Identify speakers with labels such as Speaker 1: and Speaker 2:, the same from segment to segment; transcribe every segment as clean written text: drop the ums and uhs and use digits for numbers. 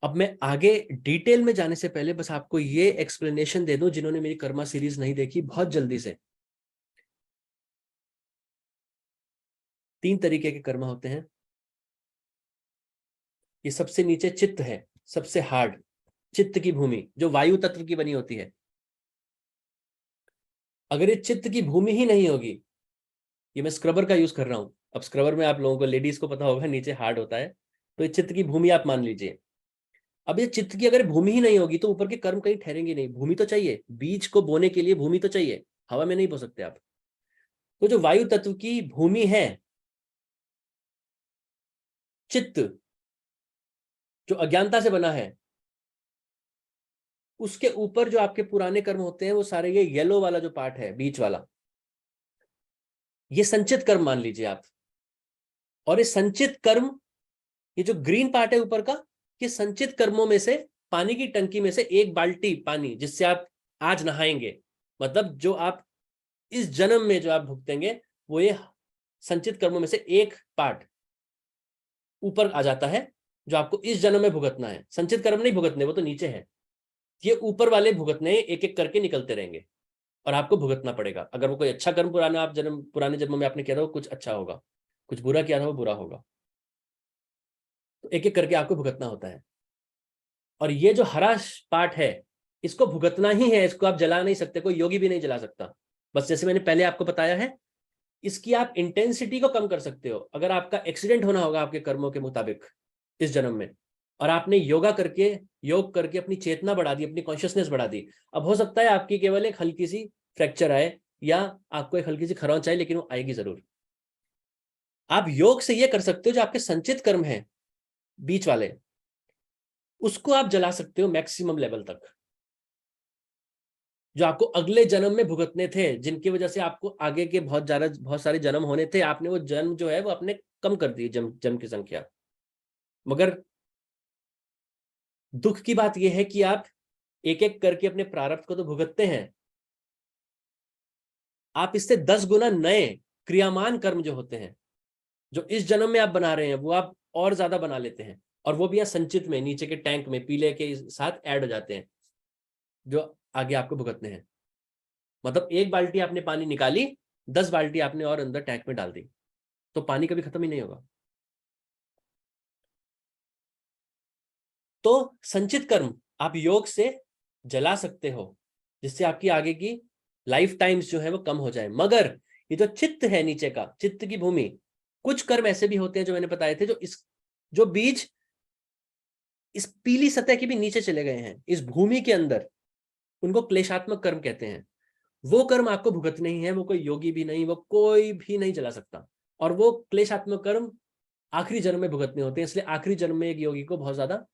Speaker 1: अब मैं आगे डिटेल में जाने से पहले बस आपको ये एक्सप्लेनेशन दे दूं, जिन्होंने मेरी कर्मा सीरीज नहीं देखी, बहुत जल्दी से। 3 तरीके के कर्मा होते हैं। ये सबसे नीचे चित्त है, सबसे हार्ड, चित्त की भूमि जो वायु तत्व की बनी होती है। अगर ये चित्त की भूमि ही नहीं होगी, ये मैं स्क्रबर का यूज कर रहा हूं। अब स्क्रबर में आप लोगों को, लेडीज को पता होगा, नीचे हार्ड होता है, तो ये चित्त की भूमि आप मान लीजिए। अब ये चित्त की अगर भूमि ही नहीं होगी तो ऊपर के कर्म कहीं ठहरेंगे नहीं। भूमि तो चाहिए, बीज को बोने के लिए भूमि तो चाहिए, हवा में नहीं बो सकते आप। तो जो वायु तत्व की भूमि है, चित्त, जो अज्ञानता से बना है, उसके ऊपर जो आपके पुराने कर्म होते हैं वो सारे, ये येलो वाला जो पार्ट है बीच वाला, ये संचित कर्म मान लीजिए आप। और ये संचित कर्म, ये जो ग्रीन पार्ट है ऊपर का, ये संचित कर्मों में से, पानी की टंकी में से एक बाल्टी पानी जिससे आप आज नहाएंगे, मतलब जो आप इस जन्म में जो आप भुगतेंगे, वो ये संचित कर्मों में से एक पार्ट ऊपर आ जाता है, जो आपको इस जन्म में भुगतना है। संचित कर्म नहीं भुगतने, वो तो नीचे है। ये ऊपर वाले भुगतने एक एक करके निकलते रहेंगे और आपको भुगतना पड़ेगा। अगर वो कोई अच्छा कर्म पुराने जन्म में आपने किया था, वो कुछ अच्छा होगा, कुछ बुरा किया था वो बुरा होगा, तो एक एक करके आपको भुगतना होता है। और ये जो हरा पार्ट है, इसको भुगतना ही है, इसको आप जला नहीं सकते, कोई योगी भी नहीं जला सकता। बस जैसे मैंने पहले आपको बताया है, इसकी आप इंटेंसिटी को कम कर सकते हो। अगर आपका एक्सीडेंट होना होगा आपके कर्मों के मुताबिक इस जन्म में, और आपने योग करके अपनी चेतना बढ़ा दी, अपनी कॉन्शियसनेस बढ़ा दी, अब हो सकता है आपकी केवल एक हल्की सी फ्रैक्चर आए या आपको एक हल्की सी खरोंच आए, लेकिन वो आएगी जरूर। आप योग से ये कर सकते हो, जो आपके संचित कर्म है बीच वाले, उसको आप जला सकते हो मैक्सिमम लेवल तक, जो आपको अगले जन्म में भुगतने थे, जिनकी वजह से आपको आगे के बहुत सारे जन्म होने थे। आपने वो जन्म जो है वो अपने कम कर दिए, जन्म की संख्या। मगर दुख की बात यह है कि आप एक एक करके अपने प्रारब्ध को तो भुगतते हैं, आप इससे 10 गुना नए क्रियामान कर्म जो होते हैं, जो इस जन्म में आप बना रहे हैं, वो आप और ज्यादा बना लेते हैं। और वो भी यहाँ संचित में, नीचे के टैंक में पीले के साथ ऐड हो जाते हैं, जो आगे आपको भुगतने हैं। मतलब एक बाल्टी आपने पानी निकाली, 10 बाल्टी आपने और अंदर टैंक में डाल दी, तो पानी कभी खत्म ही नहीं होगा। तो संचित कर्म आप योग से जला सकते हो, जिससे आपकी आगे की लाइफ टाइम्स जो है वो कम हो जाए। मगर ये जो चित्त है नीचे का, चित्त की भूमि, कुछ कर्म ऐसे भी होते हैं जो मैंने बताए थे, जो बीज इस पीली सतह के भी नीचे चले गए हैं, इस भूमि के अंदर, उनको क्लेशात्मक कर्म कहते हैं। वो कर्म आपको भुगतने ही है, वो कोई योगी भी नहीं, वो कोई भी नहीं जला सकता। और वो क्लेशात्मक कर्म आखिरी जन्म में भुगतने होते हैं, इसलिए आखिरी जन्म में एक योगी को बहुत ज्यादा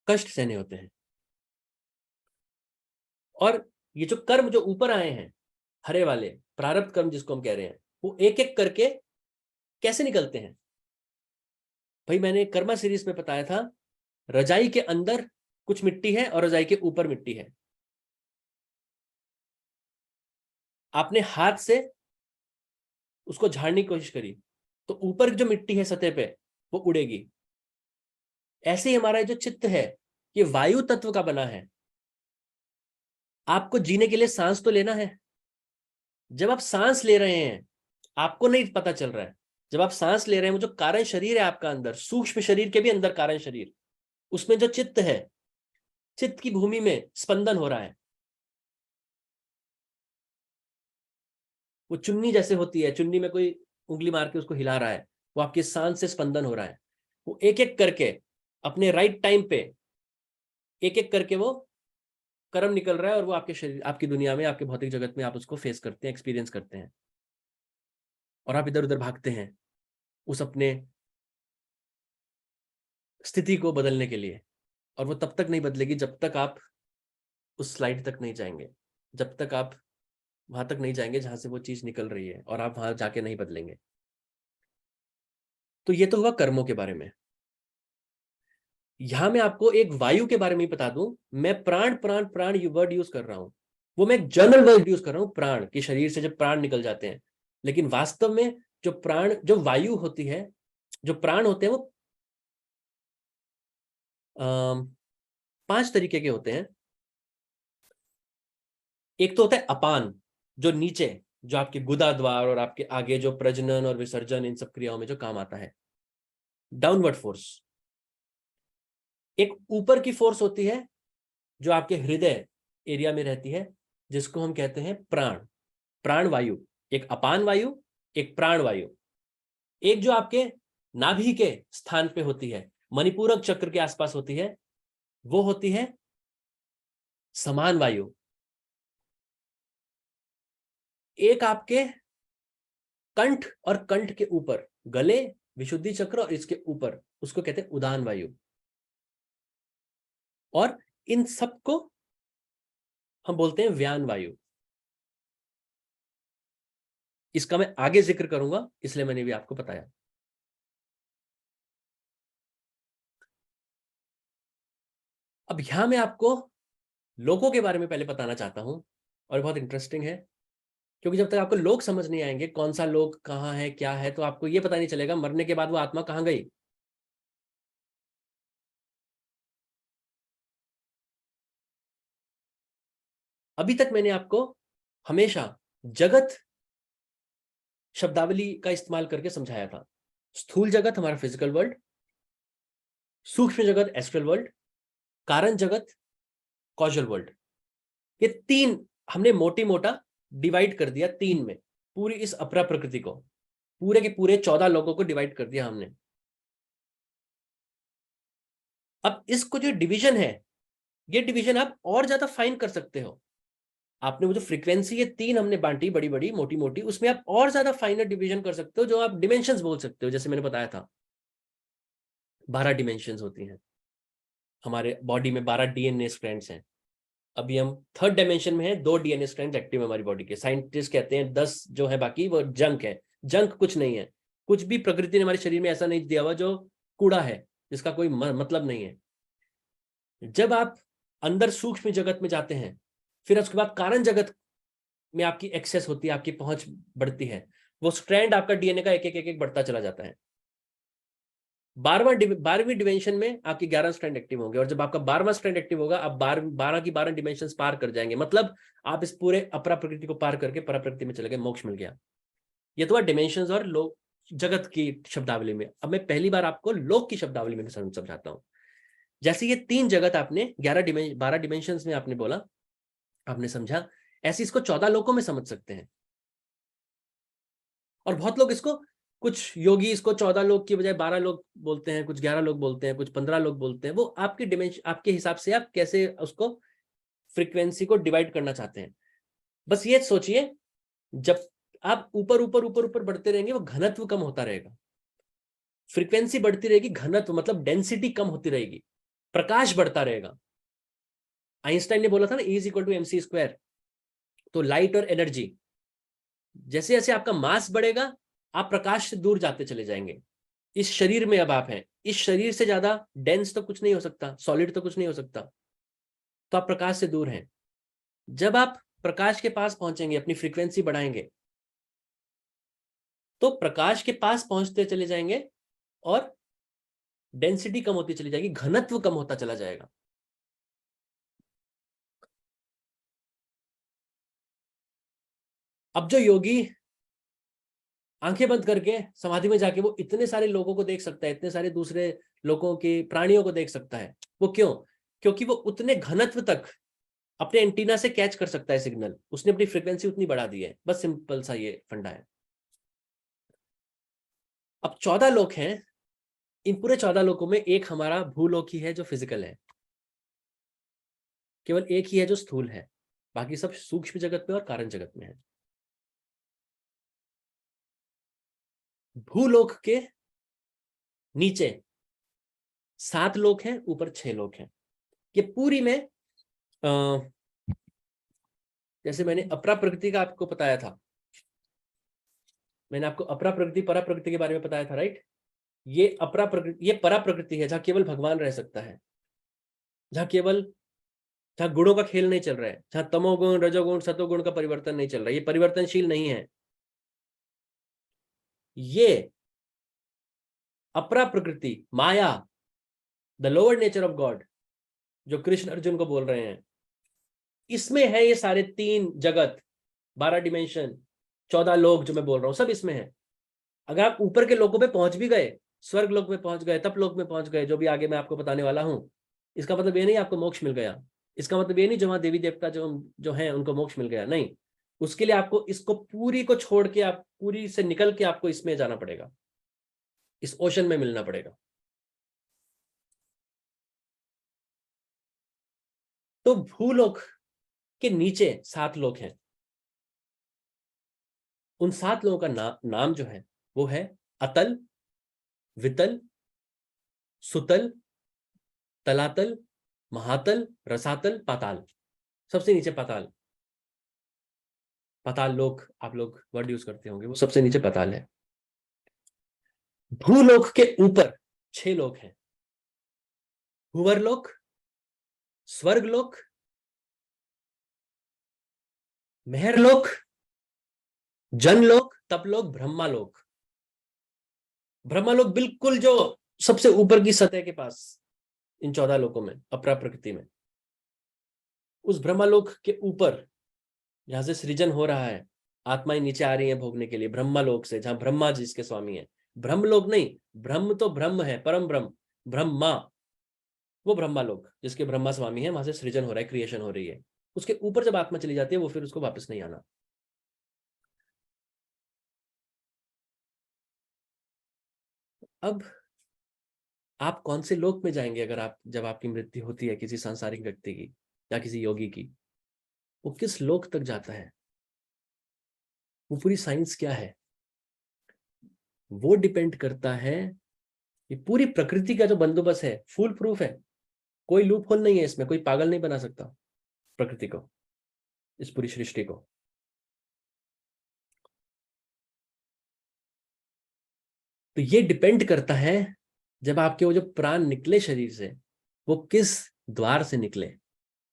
Speaker 1: कष्ट सहने होते हैं। और ये जो कर्म जो ऊपर आए हैं, हरे वाले प्रारब्ध कर्म जिसको हम कह रहे हैं, वो एक एक करके कैसे निकलते हैं। भाई मैंने कर्मा सीरीज में बताया था, रजाई के अंदर कुछ मिट्टी है और रजाई के ऊपर मिट्टी है। आपने हाथ से उसको झाड़ने की कोशिश करी, तो ऊपर जो मिट्टी है सतह पे, वो उड़ेगी। ऐसे ही हमारा जो चित्त है, ये वायु तत्व का बना है। आपको जीने के लिए सांस तो लेना है। जब आप सांस ले रहे हैं, आपको नहीं पता चल रहा है, जब आप सांस ले रहे हैं, वो जो कारण शरीर है आपका अंदर, सूक्ष्म शरीर के भी अंदर कारण शरीर, उसमें जो चित्त है, चित्त की भूमि में स्पंदन हो रहा है। वो चुन्नी जैसे होती है, चुन्नी में कोई उंगली मार के उसको हिला रहा है, वो आपकी सांस से स्पंदन हो रहा है। वो एक एक करके अपने राइट टाइम पे एक एक करके वो कर्म निकल रहा है, और वो आपके शरीर, आपकी दुनिया में, आपके भौतिक जगत में आप उसको फेस करते हैं, एक्सपीरियंस करते हैं। और आप इधर उधर भागते हैं उस अपने स्थिति को बदलने के लिए। और वो तब तक नहीं बदलेगी जब तक आप उस स्लाइड तक नहीं जाएंगे, जब तक आप वहां तक नहीं जाएंगे जहां से वो चीज निकल रही है, और आप वहां जाके नहीं बदलेंगे। तो ये तो हुआ कर्मों के बारे में। यहां मैं आपको एक वायु के बारे में ही बता दूं। मैं प्राण प्राण प्राण यू वर्ड यूज कर रहा हूं, वो मैं एक जनरल वर्ड यूज कर रहा हूं, प्राण, कि शरीर से जब प्राण निकल जाते हैं। लेकिन वास्तव में जो प्राण, जो वायु होती है, जो प्राण होते हैं, वो 5 तरीके के होते हैं। एक तो होता है अपान, जो नीचे, जो आपके गुदा द्वार और आपके आगे जो प्रजनन और विसर्जन इन सब क्रियाओं में जो काम आता है, डाउनवर्ड फोर्स। एक ऊपर की फोर्स होती है जो आपके हृदय एरिया में रहती है, जिसको हम कहते हैं प्राण, प्राण वायु। एक अपान वायु, एक प्राण वायु। एक जो आपके नाभि के स्थान पे होती है, मणिपूरक चक्र के आसपास होती है, वो होती है समान वायु। एक आपके कंठ और कंठ के ऊपर, गले, विशुद्धि चक्र और इसके ऊपर, उसको कहते हैं उदान वायु। और इन सबको हम बोलते हैं व्यान वायु। इसका मैं आगे जिक्र करूंगा, इसलिए मैंने भी आपको बताया। अब यहां मैं आपको लोगों के बारे में पहले बताना चाहता हूं, और बहुत इंटरेस्टिंग है, क्योंकि जब तक आपको लोग समझ नहीं आएंगे कौन सा लोग कहाँ है क्या है, तो आपको यह पता नहीं चलेगा मरने के बाद वो आत्मा कहाँ गई। अभी तक मैंने आपको हमेशा जगत शब्दावली का इस्तेमाल करके समझाया था। स्थूल जगत हमारा फिजिकल वर्ल्ड, सूक्ष्म जगत एस्ट्रल वर्ल्ड, कारण जगत कॉजल वर्ल्ड। ये तीन हमने मोटी मोटा डिवाइड कर दिया तीन में, पूरी इस अपरा प्रकृति को, पूरे के पूरे 14 लोगों को डिवाइड कर दिया हमने। अब इसको जो डिवीजन है, ये डिवीजन आप और ज्यादा फाइन कर सकते हो। आपने वो जो फ्रीक्वेंसी ये तीन हमने बांटी, बड़ी बड़ी मोटी मोटी, उसमें आप और ज्यादा फाइनर डिवीजन कर सकते हो, जो आप डिमेंशंस बोल सकते हो। जैसे मैंने बताया था 12 डिमेंशंस होती हैं हमारे बॉडी में, 12 डीएनए स्ट्रैंड्स हैं। अभी हम थर्ड डायमेंशन में है, 2 डीएनए स्ट्रैंड्स एक्टिव है हमारी बॉडी के। साइंटिस्ट कहते हैं 10 जो है बाकी वो जंक है। जंक कुछ नहीं है, कुछ भी प्रकृति ने हमारे शरीर में ऐसा नहीं दिया हुआ जो कूड़ा है, जिसका कोई मतलब नहीं है। जब आप अंदर सूक्ष्म जगत में जाते हैं, फिर उसके बाद कारण जगत में आपकी एक्सेस होती है, आपकी पहुंच बढ़ती है, वो स्ट्रैंड आपका डीएनए का एक एक एक एक बढ़ता चला जाता है। 12वीं डिमेंशन में आपके 11 स्ट्रैंड एक्टिव होंगे, और जब आपका 12वां स्ट्रैंड एक्टिव होगा, आप 12 की 12 डिमेंशन पार कर जाएंगे। मतलब आप इस पूरे अपरा प्रकृति को पार करके परा प्रकृति में चले गए, मोक्ष मिल गया। ये तो डिमेंशन और लोक जगत की शब्दावली में। अब मैं पहली बार आपको लोक की शब्दावली में समझाता हूं। जैसे ये तीन जगत आपने 12 डिमेंशन में आपने बोला, आपने समझा, ऐसे इसको 14 लोकों में समझ सकते हैं। और बहुत लोग इसको, कुछ योगी इसको 14 लोग की बजाय 12 लोग बोलते हैं, कुछ 11 लोग बोलते हैं, कुछ 15 लोग बोलते हैं। वो आपकी डिमेंशन, आपके हिसाब से आप कैसे उसको फ्रीक्वेंसी को डिवाइड करना चाहते हैं। बस ये सोचिए, जब आप ऊपर ऊपर ऊपर ऊपर बढ़ते रहेंगे, वो घनत्व कम होता रहेगा, फ्रीक्वेंसी बढ़ती रहेगी, घनत्व मतलब डेंसिटी कम होती रहेगी, प्रकाश बढ़ता रहेगा। आइंस्टाइन ने बोला था ना, E is equal to MC square. तो लाइट और एनर्जी, जैसे जैसे आपका मास बढ़ेगा, आप प्रकाश से दूर जाते चले जाएंगे। इस शरीर में अब आप हैं, इस शरीर से ज्यादा डेंस तो कुछ नहीं हो सकता, सॉलिड तो कुछ नहीं हो सकता, तो आप प्रकाश से दूर हैं। जब आप प्रकाश के पास पहुंचेंगे, अपनी फ्रीक्वेंसी बढ़ाएंगे, तो प्रकाश के पास पहुंचते चले जाएंगे और डेंसिटी कम होती चली जाएगी, घनत्व कम होता चला जाएगा। अब जो योगी आंखें बंद करके समाधि में जाके वो इतने सारे लोगों को देख सकता है, इतने सारे दूसरे लोगों के प्राणियों को देख सकता है, वो क्यों? क्योंकि वो उतने घनत्व तक अपने एंटीना से कैच कर सकता है सिग्नल, उसने अपनी फ्रीक्वेंसी उतनी बढ़ा दी है। बस सिंपल सा ये फंडा है। अब 14 लोग हैं, इन पूरे 14 लोगों में एक हमारा भूलोक ही है जो फिजिकल है, केवल एक ही है जो स्थूल है, बाकी सब सूक्ष्म जगत में और कारण जगत में है। भूलोक के नीचे 7 लोग हैं, ऊपर 6 लोग हैं। ये पूरी में जैसे मैंने अपरा प्रकृति का आपको बताया था, मैंने आपको अपरा प्रकृति परा प्रकृति के बारे में बताया था, राइट? ये अपरा प्रकृति, ये परा प्रकृति है, जहां केवल भगवान रह सकता है, जहां गुणों का खेल नहीं चल रहा है, जहां तमोगुण रजोगुण सतोगुण का परिवर्तन नहीं चल रहा है, ये परिवर्तनशील नहीं है। ये अपरा प्रकृति माया the lower nature of God, जो कृष्ण अर्जुन को बोल रहे हैं, इसमें है ये सारे 3 जगत, 12 डिमेंशन, 14 लोक जो मैं बोल रहा हूं, सब इसमें है। अगर आप ऊपर के लोकों पे पहुंच भी गए, स्वर्ग लोक में पहुंच गए, तप लोक में पहुंच गए, जो भी आगे मैं आपको बताने वाला हूं, इसका मतलब ये नहीं आपको मोक्ष मिल गया। इसका मतलब ये नहीं जो वहां देवी देवता जो हैं उनको मोक्ष मिल गया, नहीं। उसके लिए आपको इसको पूरी को छोड़ के, आप पूरी से निकल के आपको इसमें जाना पड़ेगा, इस ओशन में मिलना पड़ेगा। तो भूलोक के नीचे 7 लोक हैं। उन 7 लोगों का नाम जो है वो है अतल, वितल, सुतल, तलातल, महातल, रसातल, पाताल। सबसे नीचे पाताल। पाताल लोक आप लोग वर्ड यूज करते होंगे, वो सबसे नीचे पाताल है। भूलोक के ऊपर 6 लोक हैं। भूवरलोक, स्वर्गलोक, मेहरलोक, जनलोक, तपलोक, ब्रह्मालोक। ब्रह्मालोक बिल्कुल जो सबसे ऊपर की सतह के पास, इन 14 लोकों में, अपरा प्रकृति में, उस ब्रह्मालोक के ऊपर जहां से सृजन हो रहा है, आत्माएं नीचे आ रही हैं भोगने के लिए, ब्रह्मालोक से, जहां ब्रह्मा जी इसके स्वामी है। ब्रह्मलोक नहीं, ब्रह्म तो ब्रह्म है, परम ब्रह्म, ब्रह्मा, वो ब्रह्मालोक जिसके ब्रह्मा स्वामी है, वहां से सृजन हो रहा है, क्रिएशन हो रही है। उसके ऊपर जब आत्मा चली जाती है, वो फिर उसको वापस नहीं आना। अब आप कौन से लोक में जाएंगे अगर आप, जब आपकी मृत्यु होती है किसी सांसारिक व्यक्ति की या किसी योगी की, वो किस लोक तक जाता है, वो पूरी साइंस क्या है, वो डिपेंड करता है। ये पूरी प्रकृति का जो बंदोबस्त है, फुल प्रूफ है, कोई लूप होल नहीं है इसमें, कोई पागल नहीं बना सकता प्रकृति को, इस पूरी सृष्टि को। तो ये डिपेंड करता है, जब आपके वो जो प्राण निकले शरीर से, वो किस द्वार से निकले।